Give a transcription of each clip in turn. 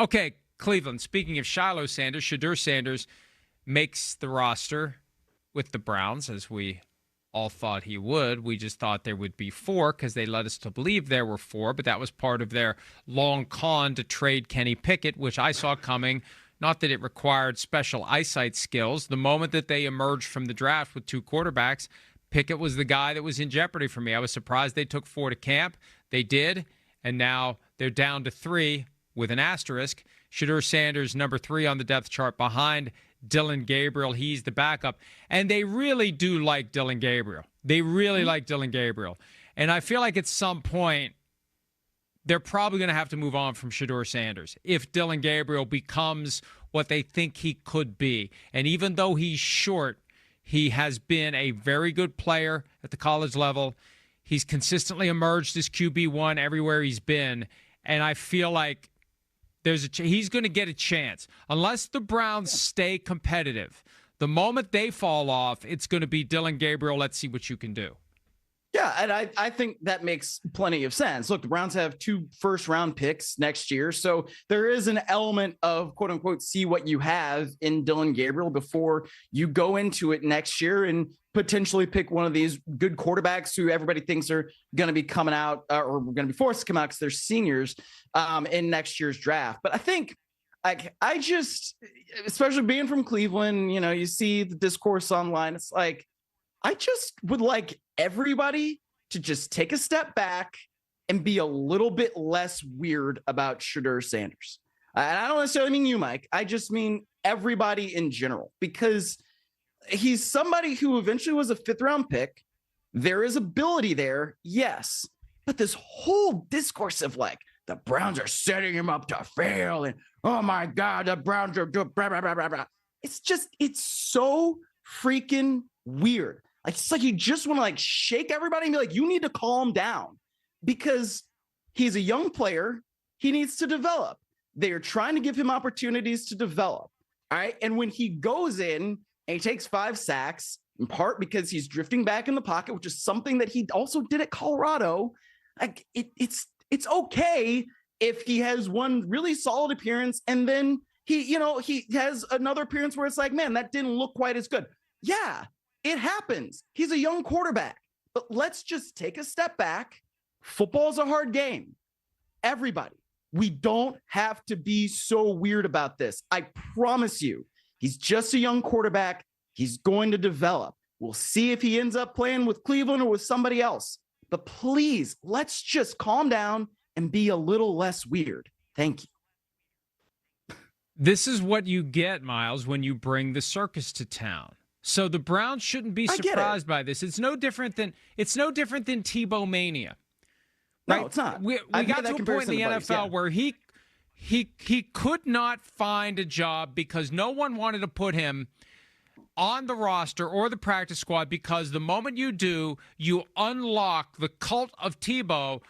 Okay, Cleveland. Speaking of Shedeur Sanders makes the roster with the Browns, as we all thought he would. We just thought there would be 4 because they led us to believe there were 4, but that was part of their long con to trade Kenny Pickett, which I saw coming. Not that it required special eyesight skills. The moment that they emerged from the draft with 2 quarterbacks, Pickett was the guy that was in jeopardy for me. I was surprised they took 4 to camp. They did, and now they're down to 3 with an asterisk. Shedeur Sanders, number 3 on the depth chart behind Dillon Gabriel. He's the backup. And they really do like Dillon Gabriel. They really like Dillon Gabriel. And I feel like at some point, they're probably going to have to move on from Shedeur Sanders if Dillon Gabriel becomes what they think he could be. And even though he's short, he has been a very good player at the college level. He's consistently emerged as QB1 everywhere he's been. And I feel like he's going to get a chance. Unless the Browns stay competitive, the moment they fall off, it's going to be Dillon Gabriel. Let's see what you can do. Yeah, and I think that makes plenty of sense. Look, the Browns have 2 first-round picks next year, so there is an element of, quote-unquote, see what you have in Dillon Gabriel before you go into it next year and potentially pick one of these good quarterbacks who everybody thinks are going to be coming out or going to be forced to come out because they're seniors in next year's draft. But I think I just, especially being from Cleveland, you see the discourse online. It's like, I just would like everybody to just take a step back and be a little bit less weird about Shedeur Sanders. And I don't necessarily mean you, Mike. I just mean everybody in general, because he's somebody who eventually was a 5th-round pick. There is ability there, yes. But this whole discourse of like, the Browns are setting him up to fail. And, oh, my God, the Browns are blah, blah, blah, blah, blah. It's so freaking weird. Like, it's like you just want to like shake everybody and be like, you need to calm down, because he's a young player. He needs to develop. They are trying to give him opportunities to develop. All right. And when he goes in and he takes 5 sacks, in part because he's drifting back in the pocket, which is something that he also did at Colorado. Like it's okay if he has one really solid appearance and then he has another appearance where it's like, man, that didn't look quite as good. Yeah. It happens. He's a young quarterback, but let's just take a step back. Football's a hard game. Everybody, we don't have to be so weird about this. I promise you, he's just a young quarterback. He's going to develop. We'll see if he ends up playing with Cleveland or with somebody else. But please, let's just calm down and be a little less weird. Thank you. This is what you get, Myles, when you bring the circus to town. So the Browns shouldn't be surprised by this. It's no different than Tebow mania. Right? No, it's not. We got to a point in the NFL where he could not find a job because no one wanted to put him on the roster or the practice squad, because the moment you do, you unlock the cult of Tebow,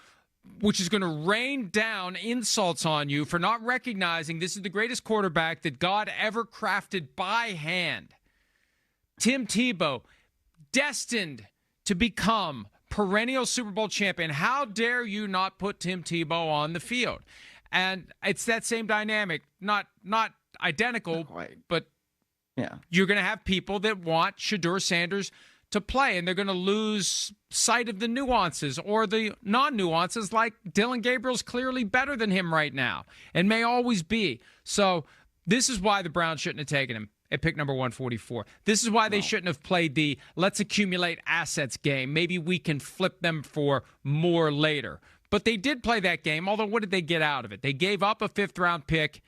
which is going to rain down insults on you for not recognizing this is the greatest quarterback that God ever crafted by hand. Tim Tebow, destined to become perennial Super Bowl champion. How dare you not put Tim Tebow on the field? And it's that same dynamic, not identical, but yeah, you're going to have people that want Shedeur Sanders to play, and they're going to lose sight of the nuances or the non-nuances, like Dillon Gabriel's clearly better than him right now and may always be. So this is why the Browns shouldn't have taken him at pick number 144. This is why they shouldn't have played the let's accumulate assets game. Maybe we can flip them for more later. But they did play that game, although what did they get out of it? They gave up a 5th-round pick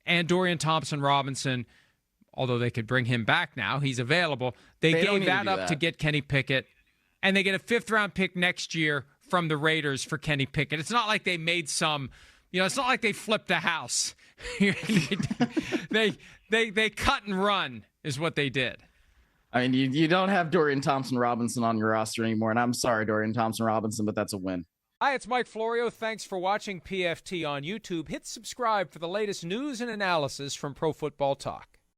and Dorian Thompson-Robinson, although they could bring him back now. He's available. They gave that up to get Kenny Pickett, and they get a 5th-round pick next year from the Raiders for Kenny Pickett. It's not like they made some, it's not like they flipped the house. They cut and run is what they did. I mean, you don't have Dorian Thompson-Robinson on your roster anymore, and I'm sorry, Dorian Thompson-Robinson, but that's a win. Hi, it's Mike Florio. Thanks for watching PFT on YouTube. Hit subscribe for the latest news and analysis from Pro Football Talk.